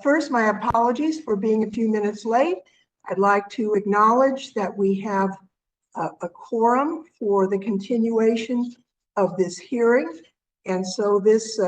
First, my apologies for being a few minutes late. I'd like to acknowledge that we have a quorum for the continuation of this hearing. And so this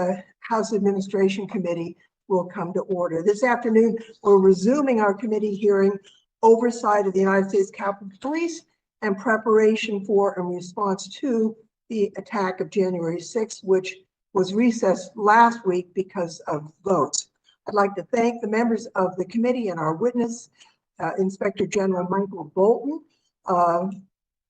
House Administration Committee will come to order. This afternoon, we're resuming our committee hearing, Oversight of the United States Capitol Police and preparation for and response to the attack of January 6th, which was recessed last week because of votes. I'd like to thank the members of the committee and our witness, Inspector General Michael Bolton,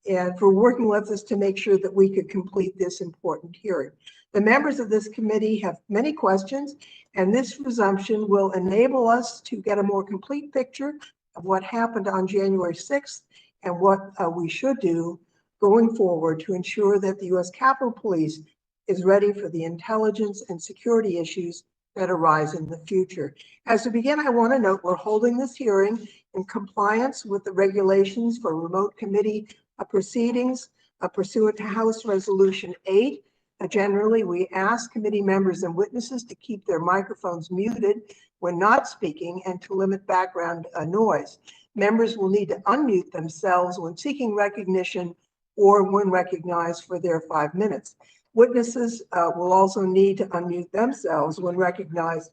and for working with us to make sure that we could complete this important hearing. The members of this committee have many questions, and this resumption will enable us to get a more complete picture of what happened on January 6th and what we should do going forward to ensure that the U.S. Capitol Police is ready for the intelligence and security issues that arise in the future. As we begin, I want to note we're holding this hearing in compliance with the regulations for remote committee proceedings pursuant to House Resolution 8. Generally, we ask committee members and witnesses to keep their microphones muted when not speaking and to limit background noise. Members will need to unmute themselves when seeking recognition or when recognized for their 5 minutes. Witnesses will also need to unmute themselves when recognized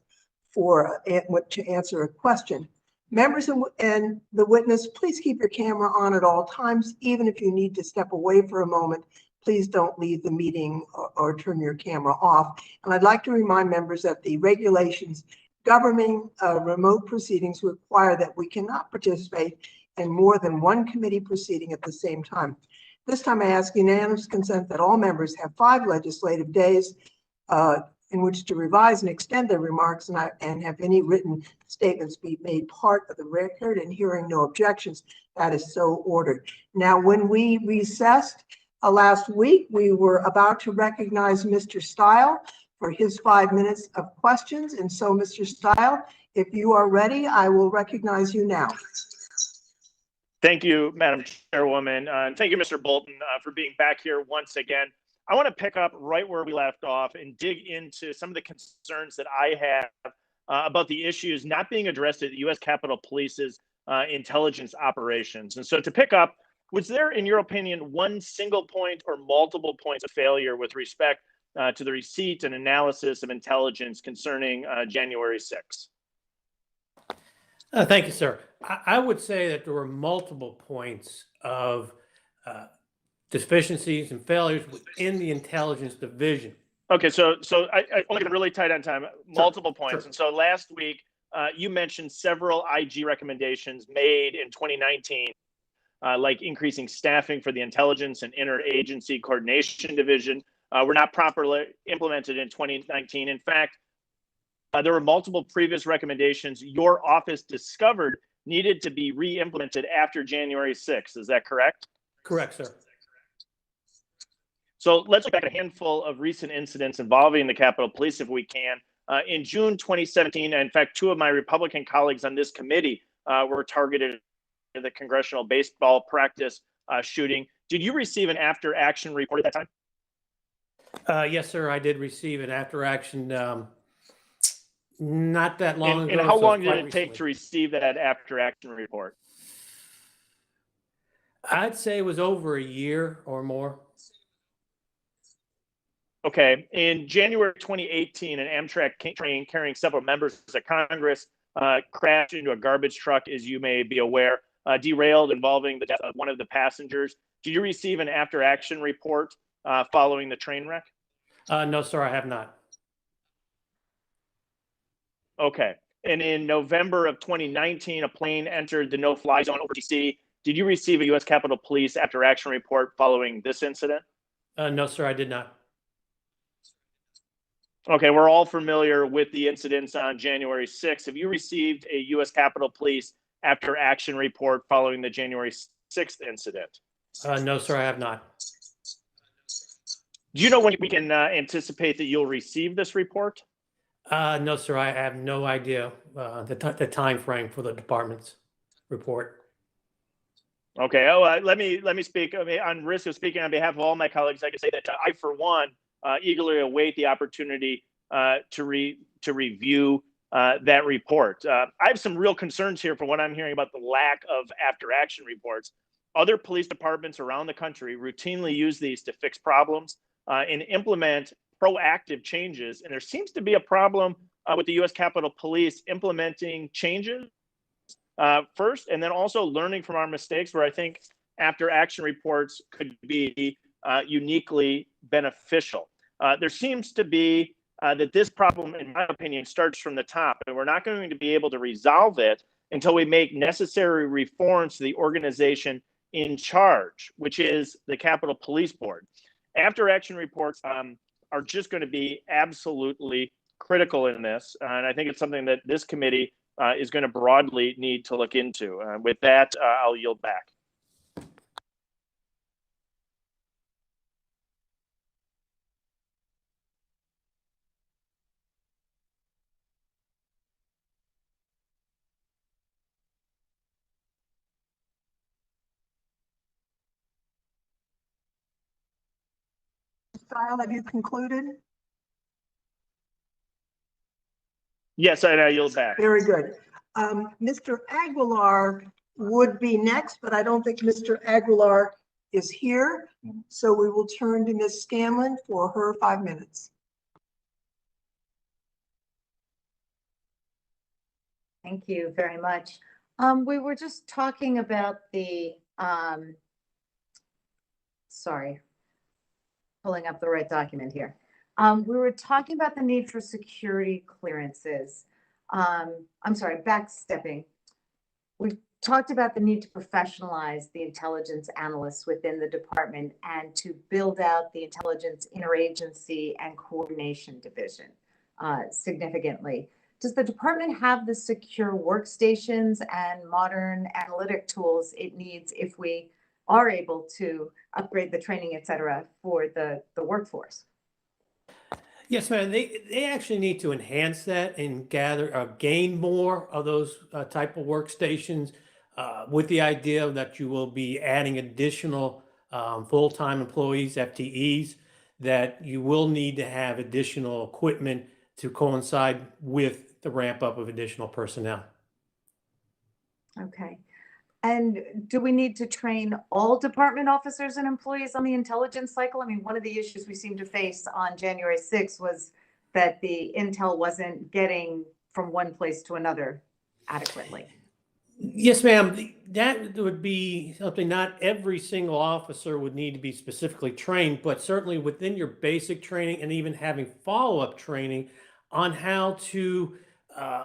for to answer a question. Members and the witness, please keep your camera on at all times. Even if you need to step away for a moment, please don't leave the meeting or turn your camera off. And I'd like to remind members that the regulations governing remote proceedings require that we cannot participate in more than one committee proceeding at the same time. This time I ask unanimous consent that all members have 5 legislative days in which to revise and extend their remarks and have any written statements be made part of the record, and hearing no objections, that is so ordered. Now, when we recessed last week, we were about to recognize Mr. Stile for his 5 minutes of questions. And so, Mr. Stile, if you are ready, I will recognize you now. Thank you, Madam Chairwoman. And thank you, Mr. Bolton, for being back here once again. I want to pick up right where we left off and dig into some of the concerns that I have about the issues not being addressed at the U.S. Capitol Police's intelligence operations. And so to pick up, was there, in your opinion, one single point or multiple points of failure with respect to the receipt and analysis of intelligence concerning January 6th? Thank you, sir. I would say that there were multiple points of deficiencies and failures within the intelligence division. Okay, so I only been really tight on time, multiple points. Sure. And so last week, you mentioned several IG recommendations made in 2019, like increasing staffing for the Intelligence and Interagency Coordination Division, were not properly implemented in 2019. In fact, there were multiple previous recommendations your office discovered needed to be re-implemented after January 6th. Is that correct? Correct, sir. So let's look back at a handful of recent incidents involving the Capitol Police, if we can. In June 2017, in fact, 2 of my Republican colleagues on this committee were targeted in the congressional baseball practice shooting. Did you receive an after-action report at that time? Yes, sir. I did receive an after-action not that long ago. And how long did it take to receive that after-action report? I'd say it was over a year or more. Okay. In January 2018, an Amtrak train carrying several members of Congress crashed into a garbage truck, as you may be aware, derailed, involving the death of one of the passengers. Did you receive an after-action report following the train wreck? No, sir, I have not. Okay. And in November of 2019, a plane entered the no-fly zone over DC. Did you receive a U.S. Capitol Police after-action report following this incident? No, sir, I did not. Okay, we're all familiar with the incidents on January 6th. Have you received a U.S. Capitol Police after-action report following the January 6th incident? No, sir, I have not. Do you know when we can anticipate that you'll receive this report? No, sir, I have no idea the time frame for the department's report. Okay. Let me speak. I mean, on risk of speaking on behalf of all my colleagues, I can say that I, for one, eagerly await the opportunity to review that report. I have some real concerns here for what I'm hearing about the lack of after action reports. Other police departments around the country routinely use these to fix problems and implement proactive changes. And there seems to be a problem with the U.S. Capitol Police implementing changes first, and then also learning from our mistakes, where I think after action reports could be uniquely beneficial. There seems to be that this problem, in my opinion, starts from the top, and we're not going to be able to resolve it until we make necessary reforms to the organization in charge, which is the Capitol Police Board. After action reports are just going to be absolutely critical in this, and I think it's something that this committee is going to broadly need to look into. With that, I'll yield back. Style, have you concluded? Yes, I yield back. Very good. Mr. Aguilar would be next, but I don't think Mr. Aguilar is here. So we will turn to Ms. Scanlon for her 5 minutes. Thank you very much. We were just talking about the, sorry, pulling up the right document here. We were talking about the need for security clearances. I'm sorry, backstepping. We've talked about the need to professionalize the intelligence analysts within the department and to build out the intelligence interagency and coordination division significantly. Does the department have the secure workstations and modern analytic tools it needs if we are able to upgrade the training, et cetera, for the workforce? Yes, ma'am. They actually need to enhance that and gain more of those type of workstations with the idea that you will be adding additional full-time employees, FTEs, that you will need to have additional equipment to coincide with the ramp up of additional personnel. Okay. And do we need to train all department officers and employees on the intelligence cycle? I mean, one of the issues we seemed to face on January 6th was that the intel wasn't getting from one place to another adequately. Yes, ma'am. That would be something not every single officer would need to be specifically trained, but certainly within your basic training and even having follow-up training on how to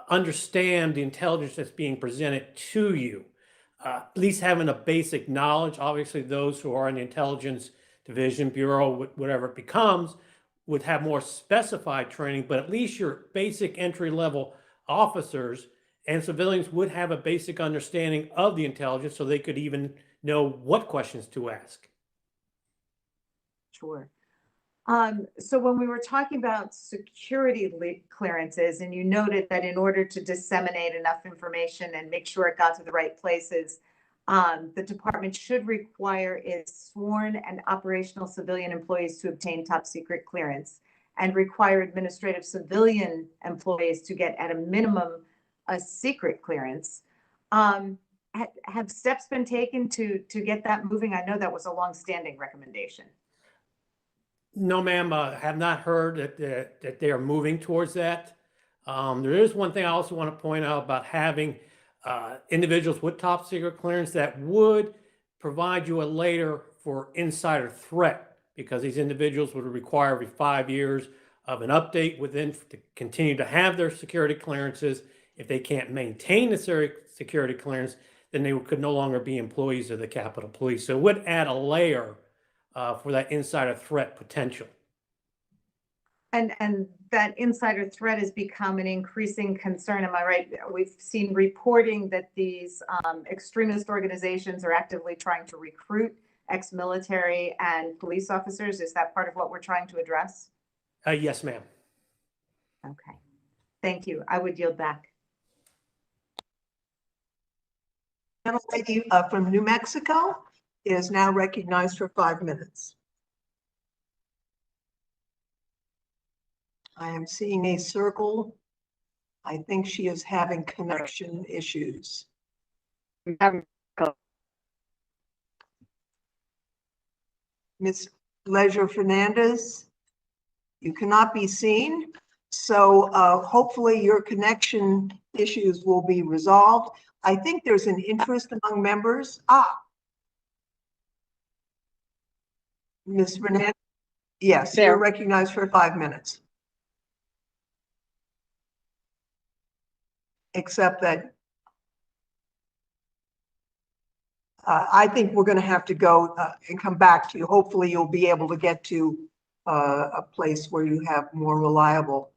understand the intelligence that's being presented to you. At least having a basic knowledge. Obviously, those who are in the intelligence division, bureau, whatever it becomes, would have more specified training, but at least your basic entry-level officers and civilians would have a basic understanding of the intelligence so they could even know what questions to ask. Sure. So when we were talking about security clearances, and you noted that in order to disseminate enough information and make sure it got to the right places, the department should require its sworn and operational civilian employees to obtain top secret clearance and require administrative civilian employees to get at a minimum a secret clearance. Have steps been taken to get that moving? I know that was a long-standing recommendation. No, ma'am, have not heard that they are moving towards that. There is one thing I also want to point out about having individuals with top secret clearance that would provide you a layer for insider threat, because these individuals would require every 5 years of an update within to continue to have their security clearances. If they can't maintain the security clearance, then they could no longer be employees of the Capitol Police. So it would add a layer for that insider threat potential. And that insider threat has become an increasing concern. Am I right? We've seen reporting that these extremist organizations are actively trying to recruit ex-military and police officers. Is that part of what we're trying to address? Yes, ma'am. Okay. Thank you. I would yield back. Lady from New Mexico is now recognized for 5 minutes. I am seeing a circle I think she is having connection issues. Ms. Leisure Fernandez, you cannot be seen. So hopefully your connection issues will be resolved. I think there's an interest among members. Ms. Fernandez, yes, you're recognized for 5 minutes. Except that I think we're going to have to go and come back to you. Hopefully you'll be able to get to a place where you have more reliable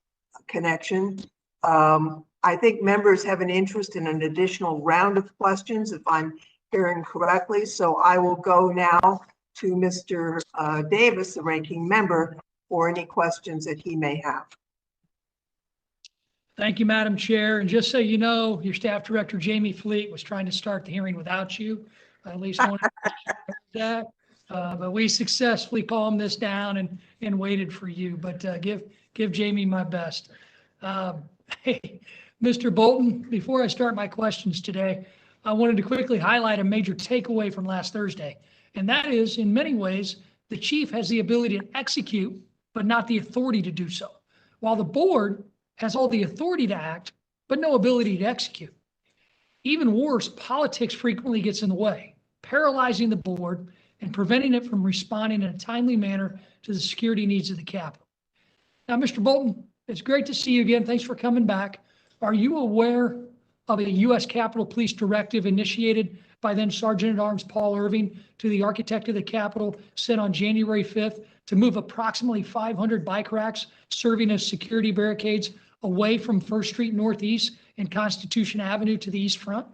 connection. I think members have an interest in an additional round of questions, if I'm hearing correctly. So I will go now to Mr. Davis, the ranking member, for any questions that he may have. Thank you, Madam Chair. And just so you know, your staff director, Jamie Fleet, was trying to start the hearing without you. I at least wanted to that. But we successfully calmed this down and waited for you. But give Jamie my best. Hey, Mr. Bolton, before I start my questions today, I wanted to quickly highlight a major takeaway from last Thursday. And that is, in many ways, the chief has the ability to execute, but not the authority to do so. While the board has all the authority to act, but no ability to execute. Even worse, politics frequently gets in the way, paralyzing the board and preventing it from responding in a timely manner to the security needs of the Capitol. Now, Mr. Bolton, it's great to see you again. Thanks for coming back. Are you aware of a U.S. Capitol Police directive initiated by then Sergeant at Arms Paul Irving to the architect of the Capitol, sent on January 5th to move approximately 500 bike racks serving as security barricades away from 1st Street Northeast and Constitution Avenue to the east front?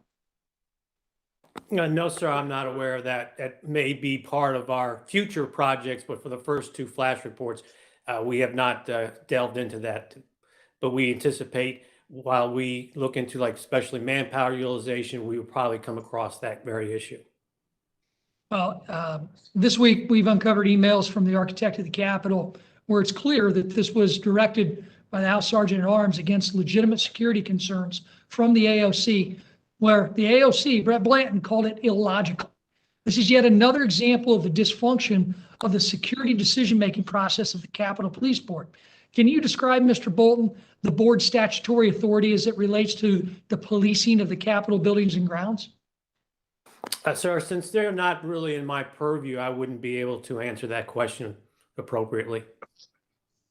No, sir, I'm not aware of that. That may be part of our future projects, but for the first 2 flash reports, we have not delved into that. But we anticipate, while we look into like especially manpower utilization, we will probably come across that very issue. Well, this week we've uncovered emails from the architect of the Capitol where it's clear that this was directed by the House Sergeant at Arms against legitimate security concerns from the AOC, where the AOC, Brett Blanton, called it illogical. This is yet another example of the dysfunction of the security decision-making process of the Capitol Police Board. Can you describe, Mr. Bolton, the board's statutory authority as it relates to the policing of the Capitol buildings and grounds? Sir, since they're not really in my purview, I wouldn't be able to answer that question appropriately.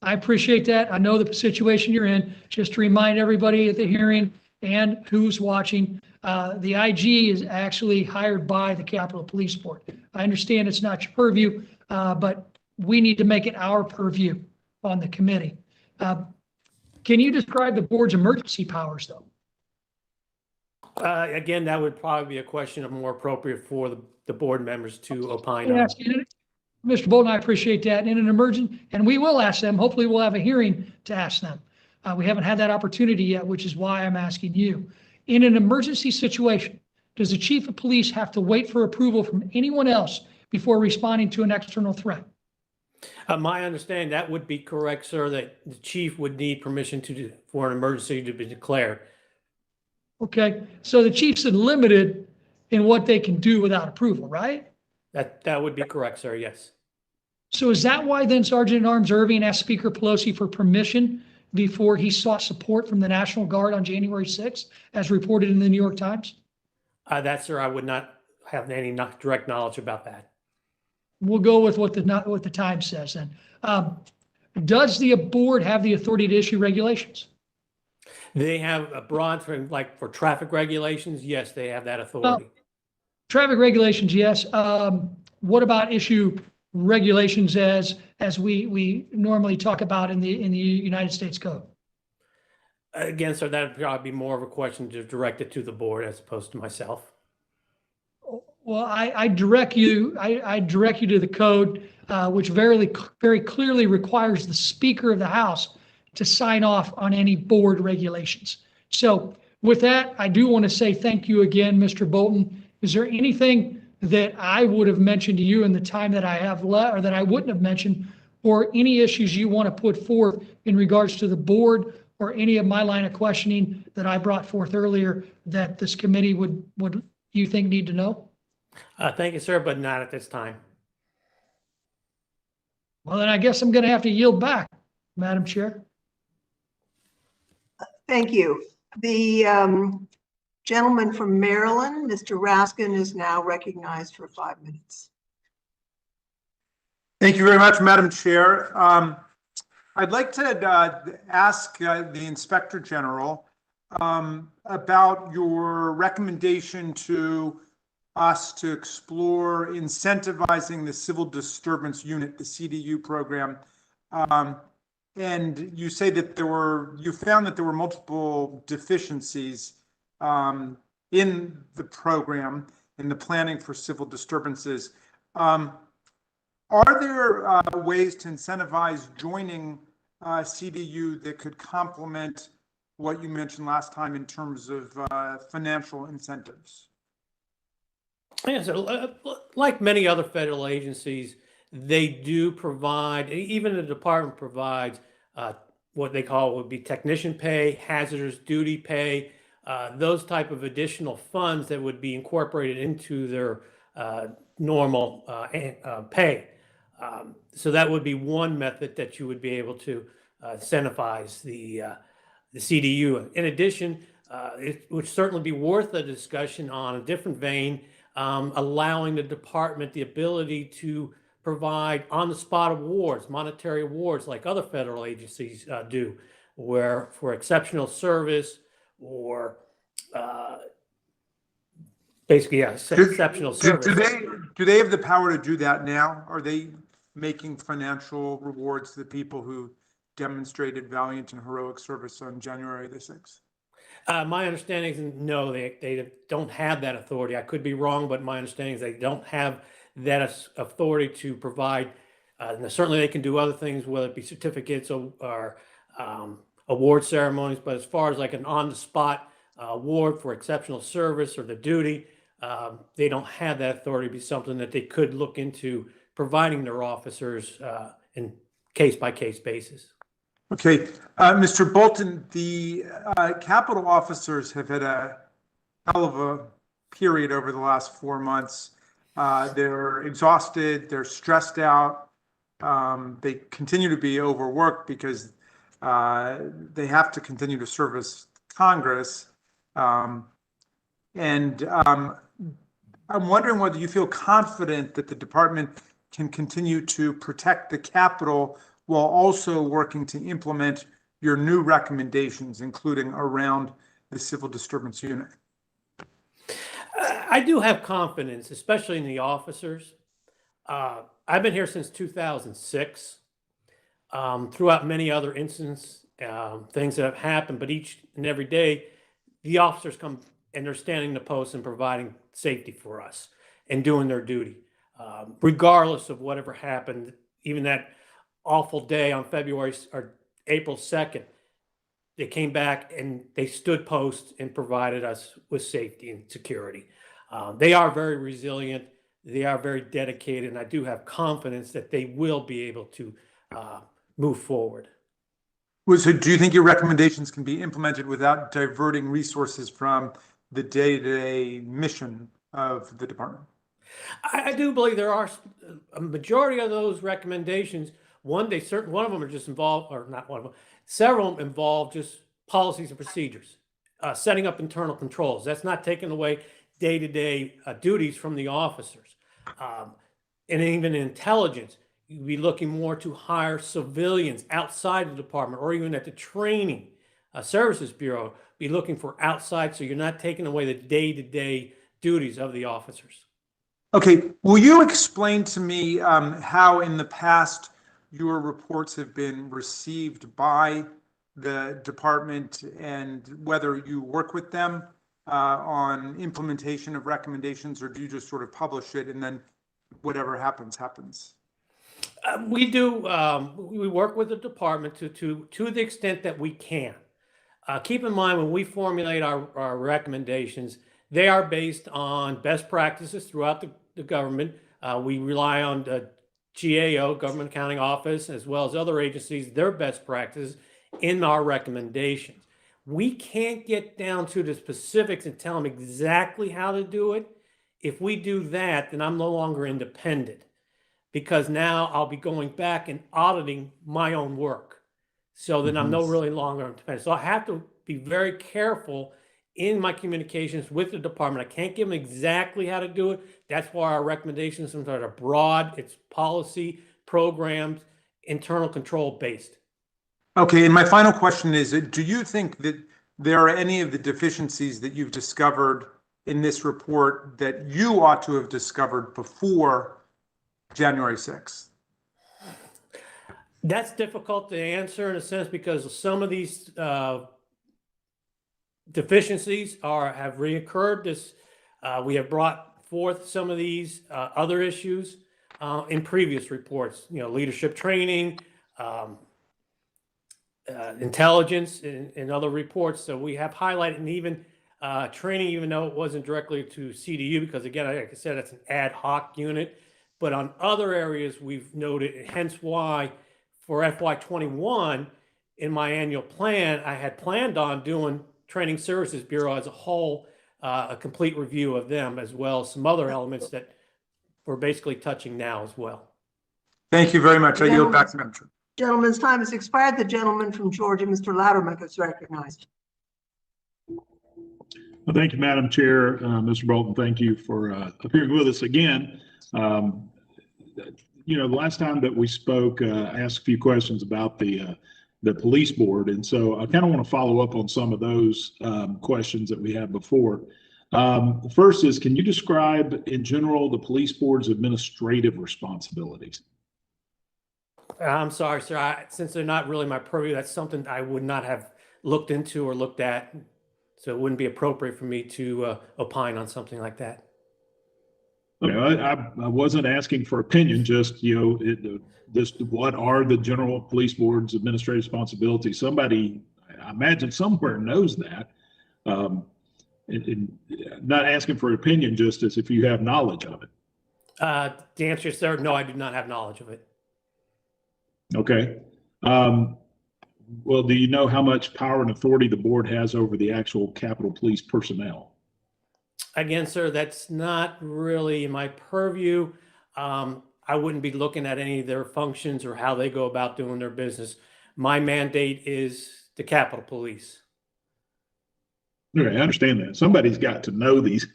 I appreciate that. I know the situation you're in. Just to remind everybody at the hearing and who's watching, the IG is actually hired by the Capitol Police Board. I understand it's not your purview, but we need to make it our purview on the committee. Can you describe the board's emergency powers, though? Again, that would probably be a question of more appropriate for the board members to opine on. Yes, Mr. Bolton, I appreciate that. In an emergency, and we will ask them, hopefully we'll have a hearing to ask them. We haven't had that opportunity yet, which is why I'm asking you. In an emergency situation, does the chief of police have to wait for approval from anyone else before responding to an external threat? My understanding, that would be correct, sir, that the chief would need permission for an emergency to be declared. Okay, so the chief's limited in what they can do without approval, right? That would be correct, sir, yes. So is that why then Sergeant at Arms Irving asked Speaker Pelosi for permission before he sought support from the National Guard on January 6th, as reported in the New York Times? That, sir, I would not have any direct knowledge about that. We'll go with what the Times says then. Does the board have the authority to issue regulations? They have a broad, for traffic regulations, yes, they have that authority. Traffic regulations, yes. What about issue regulations as we normally talk about in the United States Code? Again, sir, that would probably be more of a question to direct it to the board as opposed to myself. Well, I direct you to the code, which very clearly requires the Speaker of the House to sign off on any board regulations. So with that, I do want to say thank you again, Mr. Bolton. Is there anything that I would have mentioned to you in the time that I have left, or that I wouldn't have mentioned, or any issues you want to put forth in regards to the board or any of my line of questioning that I brought forth earlier that this committee would you think need to know? Thank you, sir, but not at this time. Well, then I guess I'm going to have to yield back, Madam Chair. Thank you. The gentleman from Maryland, Mr. Raskin, is now recognized for 5 minutes. Thank you very much, Madam Chair. I'd like to ask the Inspector General about your recommendation to us to explore incentivizing the Civil Disturbance Unit, the CDU program. And you say that you found that there were multiple deficiencies in the program, in the planning for civil disturbances. Are there ways to incentivize joining CDU that could complement what you mentioned last time in terms of financial incentives? Yeah, so like many other federal agencies, they do provide, even the department provides what they call would be technician pay, hazardous duty pay, those type of additional funds that would be incorporated into their normal pay. So that would be one method that you would be able to incentivize the CDU. In addition, it would certainly be worth a discussion on a different vein, allowing the department the ability to provide on-the-spot awards, monetary awards like other federal agencies do, where for exceptional service or basically, yeah, exceptional service. Do they have the power to do that now? Are they making financial rewards to the people who demonstrated valiant and heroic service on January the 6th? My understanding is no, they don't have that authority. I could be wrong, but my understanding is they don't have that authority to provide. Certainly, they can do other things, whether it be certificates or award ceremonies. But as far as like an on-the-spot award for exceptional service or the duty, they don't have that authority to be something that they could look into providing their officers in case-by-case basis. Okay, Mr. Bolton, the Capitol officers have had a hell of a period over the last 4 months. They're exhausted, they're stressed out, they continue to be overworked because they have to continue to service Congress. I'm wondering whether you feel confident that the department can continue to protect the Capitol while also working to implement your new recommendations, including around the Civil Disturbance Unit. I do have confidence, especially in the officers. I've been here since 2006. Throughout many other incidents, things that have happened, but each and every day, the officers come and they're standing the post and providing safety for us and doing their duty, regardless of whatever happened. Even that awful day on April 2nd, they came back and they stood post and provided us with safety and security. They are very resilient. They are very dedicated, and I do have confidence that they will be able to move forward. So do you think your recommendations can be implemented without diverting resources from the day-to-day mission of the department? I do believe there are a majority of those recommendations. One of them are just involved, or not one of them, several of them involve just policies and procedures, setting up internal controls. That's not taking away day-to-day duties from the officers. And even in intelligence, you'd be looking more to hire civilians outside the department, or even at the training services bureau, be looking for outside, so you're not taking away the day-to-day duties of the officers. Okay, will you explain to me how in the past your reports have been received by the department and whether you work with them on implementation of recommendations, or do you just sort of publish it and then whatever happens, happens? We do. We work with the department to the extent that we can. Keep in mind, when we formulate our recommendations, they are based on best practices throughout the government. We rely on the GAO, Government Accounting Office, as well as other agencies, their best practices, in our recommendations. We can't get down to the specifics and tell them exactly how to do it. If we do that, then I'm no longer independent, because now I'll be going back and auditing my own work. So then I'm no really longer independent. So I have to be very careful in my communications with the department. I can't give them exactly how to do it. That's why our recommendations are broad. It's policy, programs, internal control based. Okay, and my final question is, do you think that there are any of the deficiencies that you've discovered in this report that you ought to have discovered before January 6th? That's difficult to answer in a sense, because some of these deficiencies have reoccurred. We have brought forth some of these other issues in previous reports, leadership training, intelligence in other reports. So we have highlighted, and even training, even though it wasn't directly to CDU, because again, like I said, it's an ad hoc unit. But on other areas, we've noted, hence why for FY21 in my annual plan, I had planned on doing Training Services Bureau as a whole, a complete review of them, as well as some other elements that we're basically touching now as well. Thank you very much. I yield back to Madam Chair. Gentleman's time has expired. The gentleman from Georgia, Mr. Loudermilk, is recognized. Well, thank you, Madam Chair. Mr. Bolton, thank you for appearing with us again. The last time that we spoke, I asked a few questions about the police board. And so I kind of want to follow up on some of those questions that we had before. The first is, can you describe in general the police board's administrative responsibilities? I'm sorry, sir. Since they're not really my purview, that's something I would not have looked into or looked at. So it wouldn't be appropriate for me to opine on something like that. I wasn't asking for opinion, just, what are the general police board's administrative responsibilities? Somebody, I imagine somewhere knows that. And not asking for opinion, just as if you have knowledge of it. The answer is, sir, no, I do not have knowledge of it. Okay. Well, do you know how much power and authority the board has over the actual Capitol Police personnel? Again, sir, that's not really in my purview. I wouldn't be looking at any of their functions or how they go about doing their business. My mandate is the Capitol Police. Okay, I understand that. Somebody's got to know these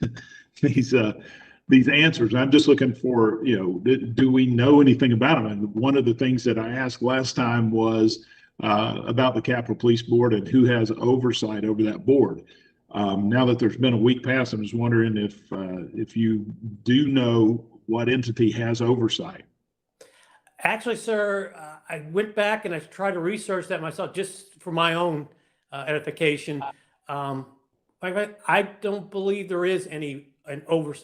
answers. I'm just looking for, do we know anything about them? And one of the things that I asked last time was about the Capitol Police Board and who has oversight over that board. Now that there's been a week past, I'm just wondering if you do know what entity has oversight. Actually, sir, I went back and I tried to research that myself just for my own edification. I don't believe there is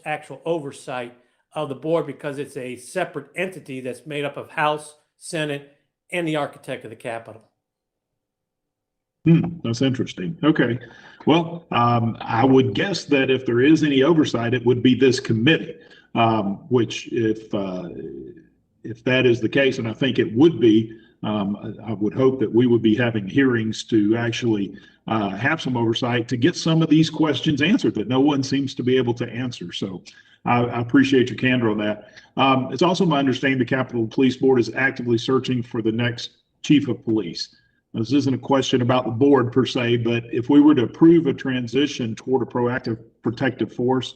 actual oversight of the board, because it's a separate entity that's made up of House, Senate, and the architect of the Capitol. That's interesting. Okay. Well, I would guess that if there is any oversight, it would be this committee, which if that is the case, and I think it would be, I would hope that we would be having hearings to actually have some oversight to get some of these questions answered that no one seems to be able to answer. So I appreciate your candor on that. It's also my understanding the Capitol Police Board is actively searching for the next chief of police. This isn't a question about the board per se, but if we were to approve a transition toward a proactive protective force,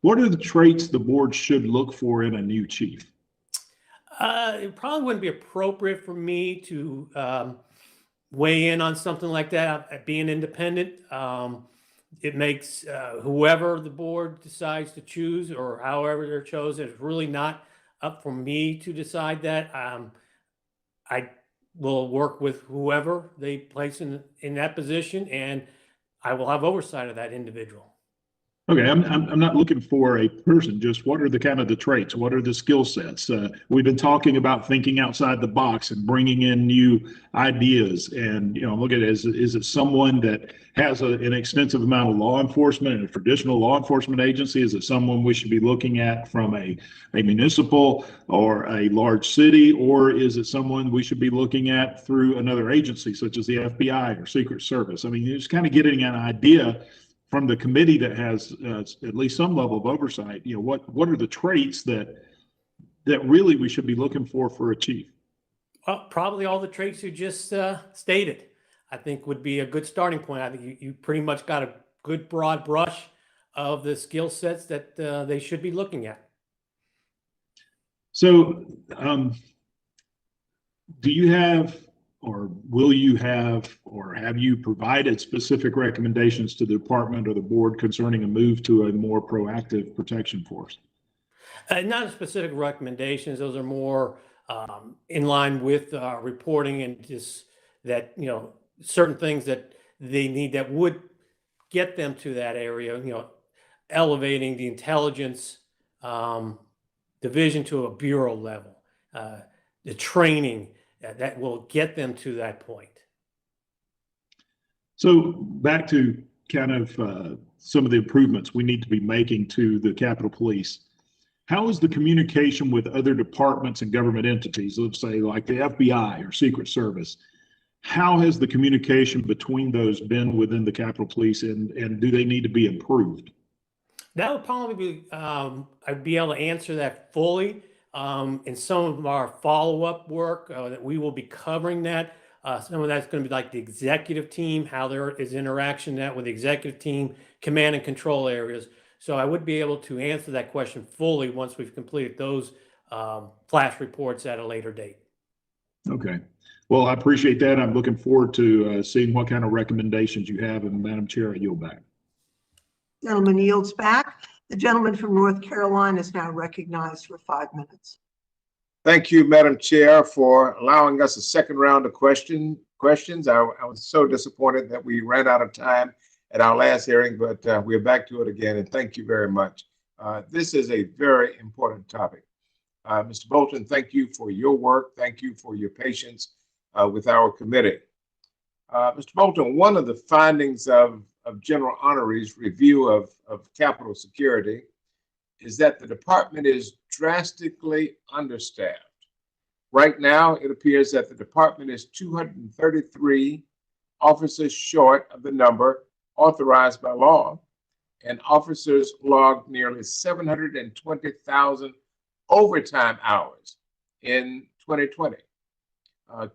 what are the traits the board should look for in a new chief? It probably wouldn't be appropriate for me to weigh in on something like that. Being independent, it makes whoever the board decides to choose or however they're chosen, it's really not up for me to decide that. I will work with whoever they place in that position, and I will have oversight of that individual. Okay, I'm not looking for a person, just what are the kind of the traits? What are the skill sets? We've been talking about thinking outside the box and bringing in new ideas. And, look at it, is it someone that has an extensive amount of law enforcement and a traditional law enforcement agency? Is it someone we should be looking at from a municipal or a large city? Or is it someone we should be looking at through another agency, such as the FBI or Secret Service? I mean, you're just kind of getting an idea from the committee that has at least some level of oversight. What are the traits that really we should be looking for a chief? Well, probably all the traits you just stated, I think would be a good starting point. I think you pretty much got a good broad brush of the skill sets that they should be looking at. So do you have, or will you have, or have you provided specific recommendations to the department or the board concerning a move to a more proactive protection force? Not specific recommendations. Those are more in line with reporting and just that, certain things that they need that would get them to that area, elevating the intelligence division to a bureau level, the training that will get them to that point. So back to kind of some of the improvements we need to be making to the Capitol Police. How is the communication with other departments and government entities, let's say like the FBI or Secret Service? How has the communication between those been within the Capitol Police, and do they need to be improved? That would probably be, I'd be able to answer that fully in some of our follow-up work that we will be covering that. Some of that's going to be like the executive team, how there is interaction that with the executive team, command and control areas. So I would be able to answer that question fully once we've completed those flash reports at a later date. Okay. Well, I appreciate that. I'm looking forward to seeing what kind of recommendations you have. And Madam Chair, I yield back. Gentleman yields back. The gentleman from North Carolina is now recognized for 5 minutes. Thank you, Madam Chair, for allowing us a second round of questions. I was so disappointed that we ran out of time at our last hearing, but we're back to it again, and thank you very much. This is a very important topic. Mr. Bolton, thank you for your work. Thank you for your patience with our committee. Mr. Bolton, one of the findings of General Honoree's review of Capitol security is that the department is drastically understaffed. Right now, it appears that the department is 233 officers short of the number authorized by law, and officers logged nearly 720,000 overtime hours in 2020.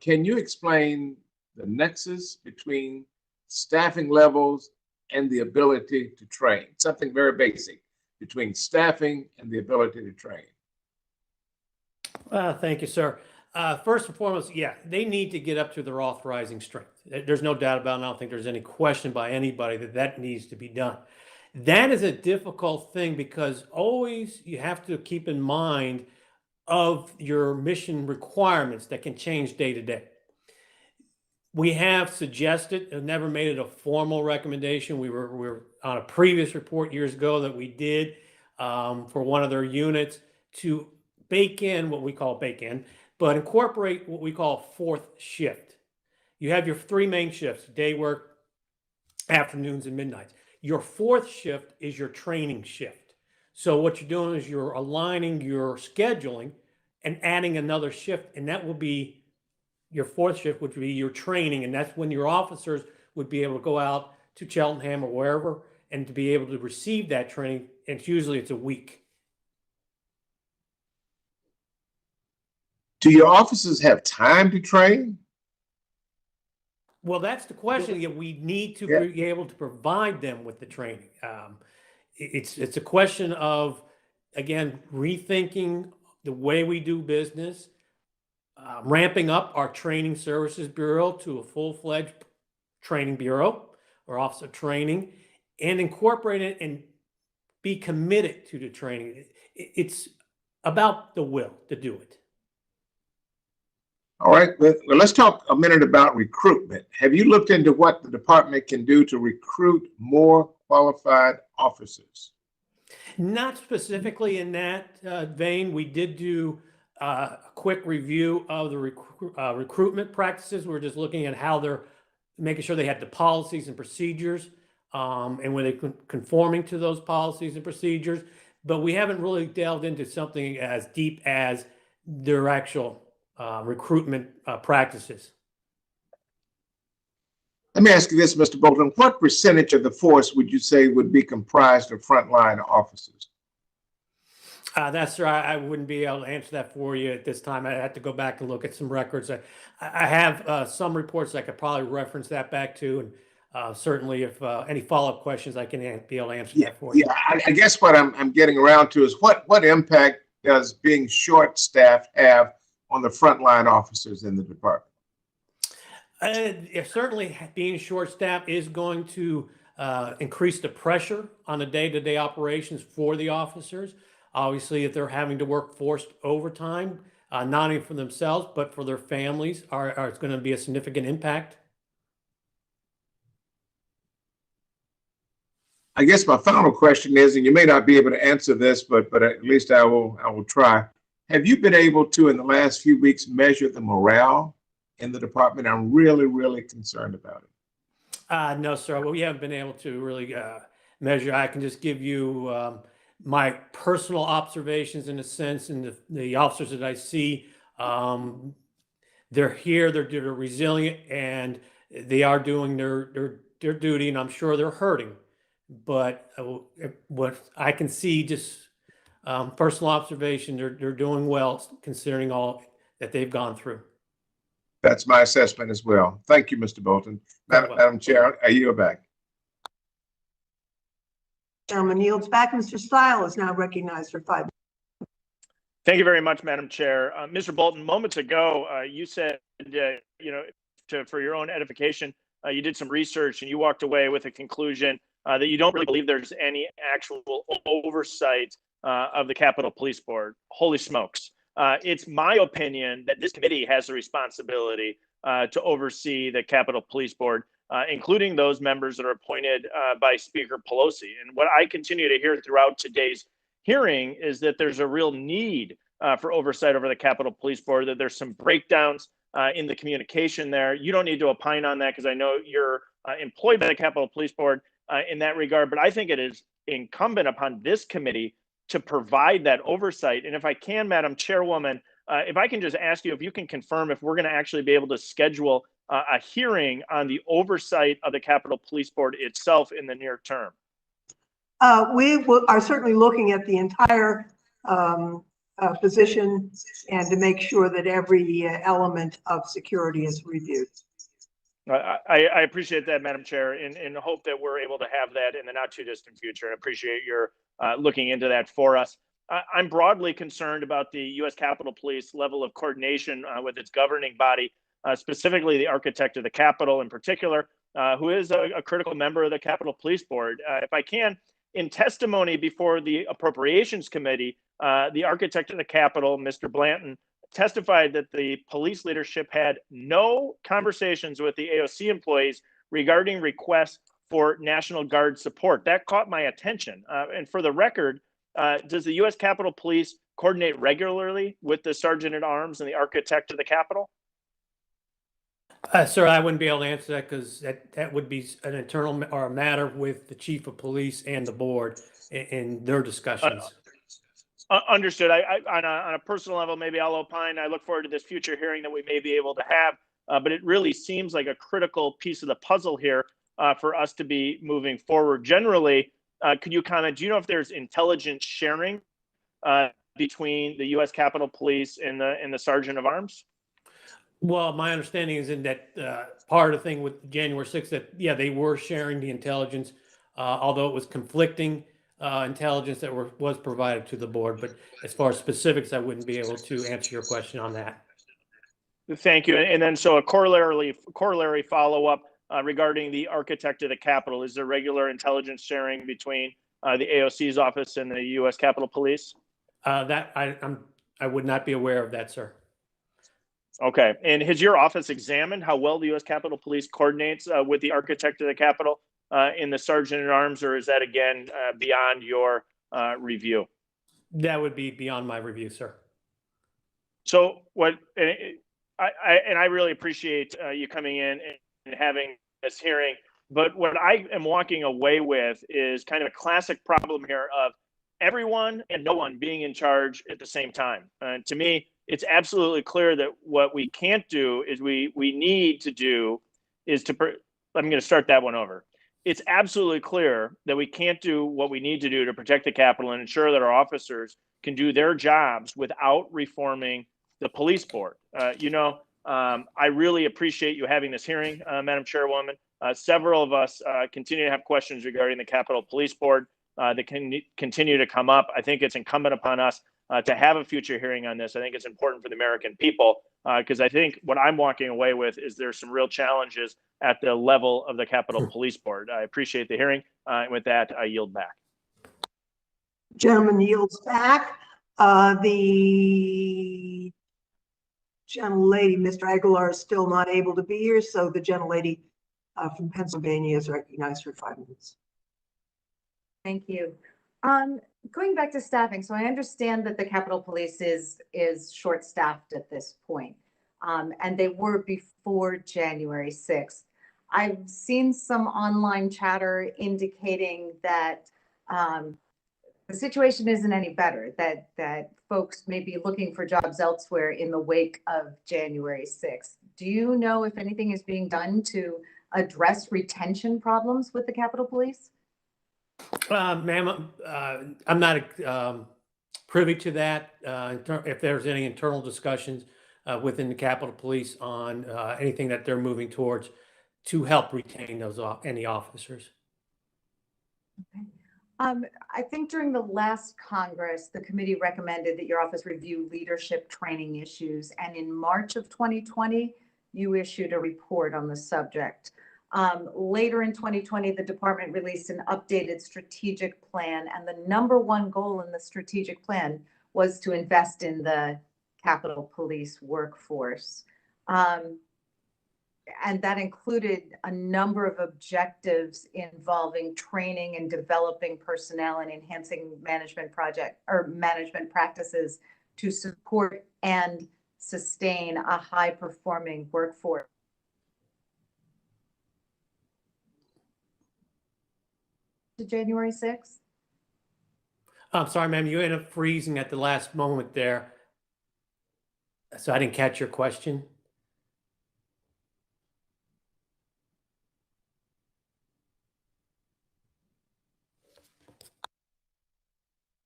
Can you explain the nexus between staffing levels and the ability to train? Something very basic between staffing and the ability to train. Thank you, sir. First and foremost, yeah, they need to get up to their authorizing strength. There's no doubt about it. I don't think there's any question by anybody that needs to be done. That is a difficult thing because always you have to keep in mind of your mission requirements that can change day to day. We have suggested, and never made it a formal recommendation. We were on a previous report years ago that we did for one of their units to bake in what we call but incorporate what we call fourth shift. You have your three main shifts: day work, afternoons, and midnights. Your fourth shift is your training shift. So what you're doing is you're aligning your scheduling and adding another shift, and that will be your fourth shift, which would be your training, and that's when your officers would be able to go out to Cheltenham or wherever and to be able to receive that training, and it's a week. Do your officers have time to train? Well, that's the question. Yeah, we need to be able to provide them with the training. It's a question of, again, rethinking the way we do business, ramping up our training services bureau to a full-fledged training bureau or officer training, and incorporate it and be committed to the training. It's about the will to do it. All right, well, let's talk a minute about recruitment. Have you looked into what the department can do to recruit more qualified officers? Not specifically in that vein. We did do a quick review of the recruitment practices. We're just looking at how they're making sure they have the policies and procedures, and were they conforming to those policies and procedures. But we haven't really delved into something as deep as their actual recruitment practices. Let me ask you this, Mr. Bolton. What percentage of the force would you say would be comprised of frontline officers? That's right. I wouldn't be able to answer that for you at this time. I'd have to go back and look at some records. I have some reports I could probably reference that back to, and certainly if any follow-up questions, I can be able to answer that for you. Yeah, I guess what I'm getting around to is what impact does being short-staffed have on the frontline officers in the department? Certainly being short-staffed is going to increase the pressure on the day-to-day operations for the officers. Obviously, if they're having to work forced overtime, not only for themselves, but for their families, it's going to be a significant impact. I guess my final question is, and you may not be able to answer this, but at least I will try. Have you been able to, in the last few weeks, measure the morale in the department? I'm really, really concerned about it. No, sir. Well, we haven't been able to really measure. I can just give you my personal observations in a sense, and the officers that I see, they're here, they're resilient, and they are doing their duty, and I'm sure they're hurting. But what I can see, just personal observation, they're doing well considering all that they've gone through. That's my assessment as well. Thank you, Mr. Bolton. Madam Chair, I yield back. Chairman yields back. Mr. Stile is now recognized for 5 minutes. Thank you very much, Madam Chair. Mr. Bolton, moments ago, you said, for your own edification, you did some research and you walked away with a conclusion that you don't really believe there's any actual oversight of the Capitol Police Board. Holy smokes. It's my opinion that this committee has a responsibility to oversee the Capitol Police Board, including those members that are appointed by Speaker Pelosi. And what I continue to hear throughout today's hearing is that there's a real need for oversight over the Capitol Police Board, that there's some breakdowns in the communication there. You don't need to opine on that because I know you're employed by the Capitol Police Board in that regard, but I think it is incumbent upon this committee to provide that oversight. And if I can, Madam Chairwoman, if I can just ask you if you can confirm if we're going to actually be able to schedule a hearing on the oversight of the Capitol Police Board itself in the near term. We are certainly looking at the entire position and to make sure that every element of security is reviewed. I appreciate that, Madam Chair, and hope that we're able to have that in the not too distant future. I appreciate your looking into that for us. I'm broadly concerned about the U.S. Capitol Police level of coordination with its governing body, specifically the architect of the Capitol in particular, who is a critical member of the Capitol Police Board. If I can, in testimony before the Appropriations Committee, the architect of the Capitol, Mr. Blanton, testified that the police leadership had no conversations with the AOC employees regarding requests for National Guard support. That caught my attention. And for the record, does the U.S. Capitol Police coordinate regularly with the Sergeant at Arms and the architect of the Capitol? Sir, I wouldn't be able to answer that because that would be an internal or a matter with the chief of police and the board in their discussions. Understood. On a personal level, maybe I'll opine. I look forward to this future hearing that we may be able to have, but it really seems like a critical piece of the puzzle here for us to be moving forward. Generally, could you comment, do you know if there's intelligence sharing between the U.S. Capitol Police and the Sergeant of Arms? Well, my understanding is in that part of the thing with January 6th that, yeah, they were sharing the intelligence, although it was conflicting intelligence that was provided to the board. But as far as specifics, I wouldn't be able to answer your question on that. Thank you. And then so a corollary follow-up regarding the architect of the Capitol. Is there regular intelligence sharing between the AOC's office and the U.S. Capitol Police? I would not be aware of that, sir. Okay. And has your office examined how well the U.S. Capitol Police coordinates with the architect of the Capitol in the sergeant at arms, or is that again beyond your review? That would be beyond my review, sir. So what, I really appreciate you coming in and having this hearing, but what I am walking away with is kind of a classic problem here of everyone and no one being in charge at the same time. To me, it's absolutely clear that what we can't do is we need to do is to, I'm going to start that one over. It's absolutely clear that we can't do what we need to do to protect the Capitol and ensure that our officers can do their jobs without reforming the police board. I really appreciate you having this hearing, Madam Chairwoman. Several of us continue to have questions regarding the Capitol Police Board that can continue to come up. I think it's incumbent upon us to have a future hearing on this. I think it's important for the American people because I think what I'm walking away with is there's some real challenges at the level of the Capitol Police Board. I appreciate the hearing. And with that, I yield back. Gentleman yields back. The gentlelady, Mr. Aguilar, is still not able to be here, so the gentlelady from Pennsylvania is recognized for 5 minutes. Thank you. Going back to staffing, so I understand that the Capitol Police is short-staffed at this point, and they were before January 6th. I've seen some online chatter indicating that the situation isn't any better, that folks may be looking for jobs elsewhere in the wake of January 6th. Do you know if anything is being done to address retention problems with the Capitol Police? Ma'am, I'm not privy to that. If there's any internal discussions within the Capitol Police on anything that they're moving towards to help retain those any officers. Okay. I think during the last Congress, the committee recommended that your office review leadership training issues, and in March of 2020, you issued a report on the subject. Later in 2020, the department released an updated strategic plan, and the #1 goal in the strategic plan was to invest in the Capitol Police workforce. And that included a number of objectives involving training and developing personnel and enhancing management practices to support and sustain a high-performing workforce. To January 6th? I'm sorry, ma'am, you ended up freezing at the last moment there. So I didn't catch your question.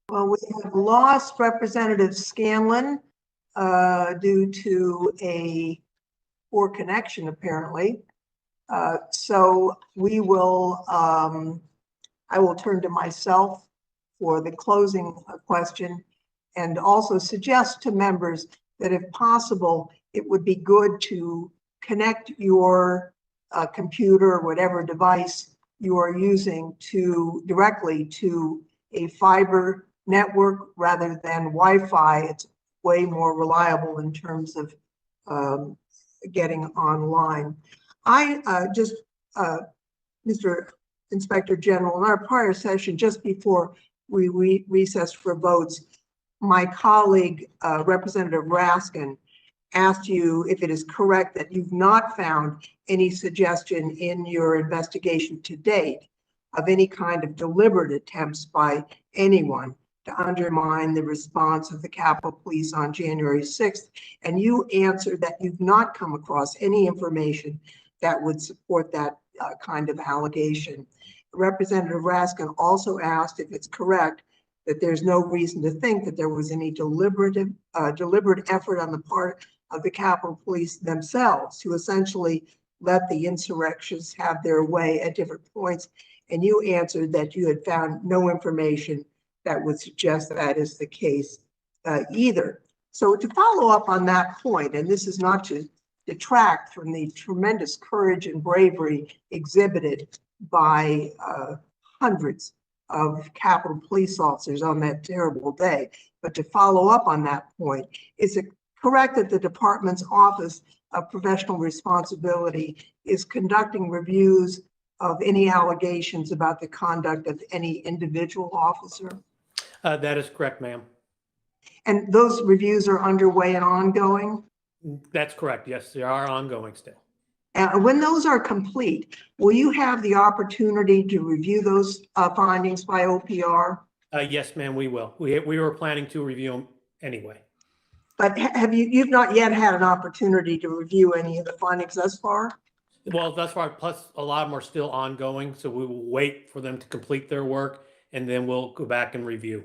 Well, we have lost Representative Scanlon due to a poor connection, apparently. So we will, I will turn to myself for the closing question and also suggest to members that if possible, it would be good to connect your computer or whatever device you are using directly to a fiber network rather than Wi-Fi. It's way more reliable in terms of getting online. Mr. Inspector General, in our prior session, just before we recessed for votes, my colleague, Representative Raskin, asked you if it is correct that you've not found any suggestion in your investigation to date of any kind of deliberate attempts by anyone to undermine the response of the Capitol Police on January 6th. And you answered that you've not come across any information that would support that kind of allegation. Representative Raskin also asked if it's correct that there's no reason to think that there was any deliberate effort on the part of the Capitol Police themselves to essentially let the insurrectionists have their way at different points. And you answered that you had found no information that would suggest that is the case either. So to follow up on that point, and this is not to detract from the tremendous courage and bravery exhibited by hundreds of Capitol Police officers on that terrible day, but to follow up on that point, is it correct that the department's Office of Professional Responsibility is conducting reviews of any allegations about the conduct of any individual officer? That is correct, ma'am. And those reviews are underway and ongoing? That's correct. Yes, they are ongoing still. And when those are complete, will you have the opportunity to review those findings by OPR? Yes, ma'am, we will. We were planning to review them anyway. But you've not yet had an opportunity to review any of the findings thus far? Well, thus far, plus a lot of them are still ongoing, so we will wait for them to complete their work, and then we'll go back and review.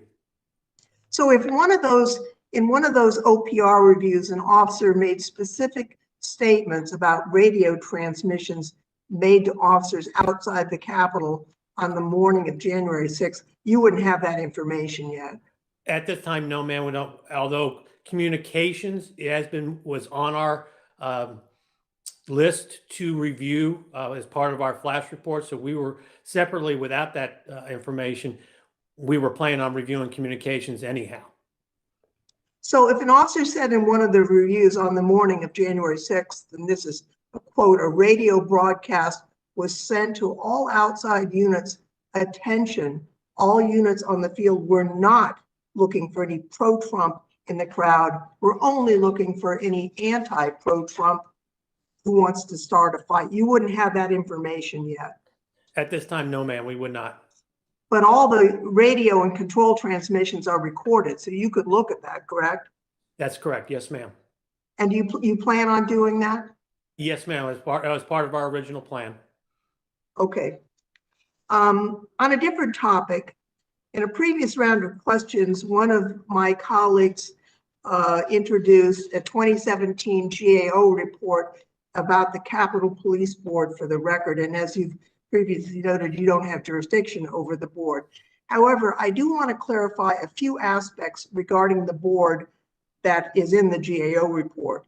So if in one of those OPR reviews, an officer made specific statements about radio transmissions made to officers outside the Capitol on the morning of January 6th, you wouldn't have that information yet? At this time, no, ma'am, we don't. Although communications was on our list to review as part of our flash report. So we were separately, without that information, we were planning on reviewing communications anyhow. So if an officer said in one of the reviews on the morning of January 6th, and this is a quote, a radio broadcast was sent to all outside units, attention, all units on the field were not looking for any pro-Trump in the crowd. We're only looking for any anti-pro-Trump who wants to start a fight. You wouldn't have that information yet. At this time, no, ma'am, we would not. But all the radio and control transmissions are recorded, so you could look at that, correct? That's correct. Yes, ma'am. And you plan on doing that? Yes, ma'am. That was part of our original plan. Okay. On a different topic, in a previous round of questions, one of my colleagues introduced a 2017 GAO report about the Capitol Police Board for the record. And as you've previously noted, you don't have jurisdiction over the board. However, I do want to clarify a few aspects regarding the board that is in the GAO report.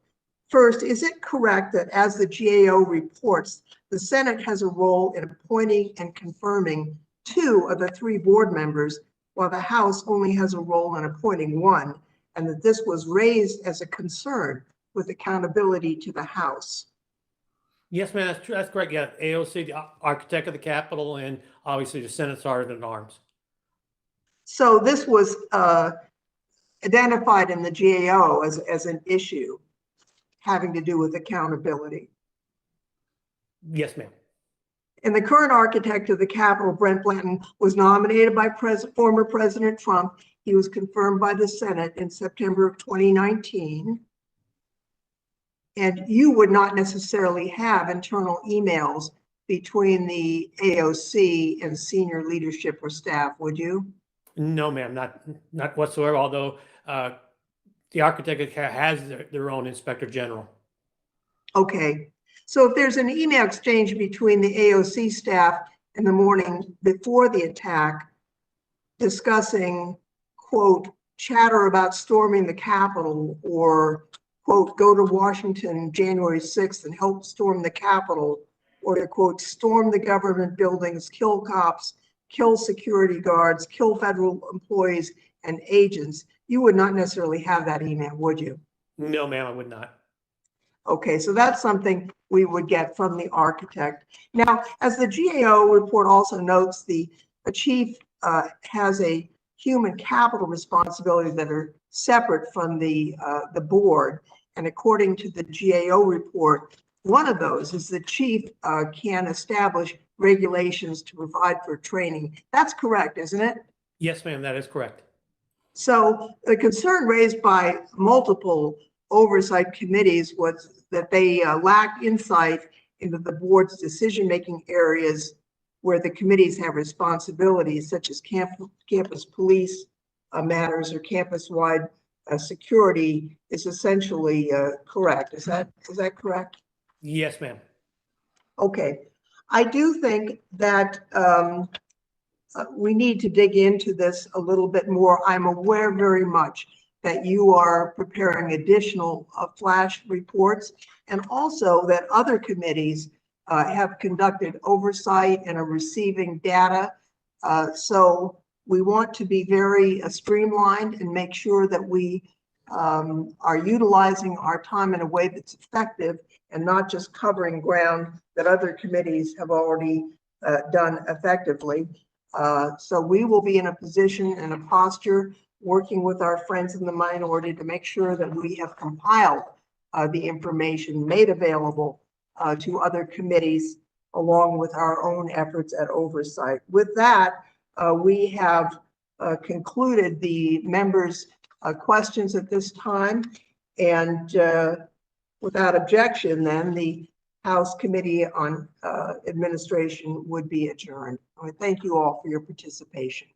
First, is it correct that as the GAO reports, the Senate has a role in appointing and confirming 2 of the 3 board members, while the House only has a role in appointing 1, and that this was raised as a concern with accountability to the House? Yes, ma'am, that's true. That's correct. Yeah, AOC, the architect of the Capitol, and obviously the Senate Sergeant at Arms. So this was identified in the GAO as an issue having to do with accountability. Yes, ma'am. And the current architect of the Capitol, Brent Blanton, was nominated by former President Trump. He was confirmed by the Senate in September of 2019. And you would not necessarily have internal emails between the AOC and senior leadership or staff, would you? No, ma'am, not whatsoever, although the architect has their own inspector general. Okay. So if there's an email exchange between the AOC staff in the morning before the attack discussing, quote, chatter about storming the Capitol, or, quote, go to Washington January 6th and help storm the Capitol, or to, quote, storm the government buildings, kill cops, kill security guards, kill federal employees and agents, you would not necessarily have that email, would you? No, ma'am, I would not. Okay, so that's something we would get from the architect. Now, as the GAO report also notes, the chief has a human capital responsibility that are separate from the board. And according to the GAO report, one of those is the chief can establish regulations to provide for training. That's correct, isn't it? Yes, ma'am, that is correct. So the concern raised by multiple oversight committees was that they lacked insight into the board's decision-making areas where the committees have responsibilities, such as campus police matters or campus-wide security is essentially correct. Is that correct? Yes, ma'am. Okay. I do think that we need to dig into this a little bit more. I'm aware very much that you are preparing additional flash reports, and also that other committees have conducted oversight and are receiving data. So we want to be very streamlined and make sure that we are utilizing our time in a way that's effective and not just covering ground that other committees have already done effectively. So we will be in a position and a posture working with our friends in the minority to make sure that we have compiled the information made available to other committees along with our own efforts at Oversight. With that, we have concluded the members' questions at this time. And without objection, then the House Committee on Administration would be adjourned. I thank you all for your participation.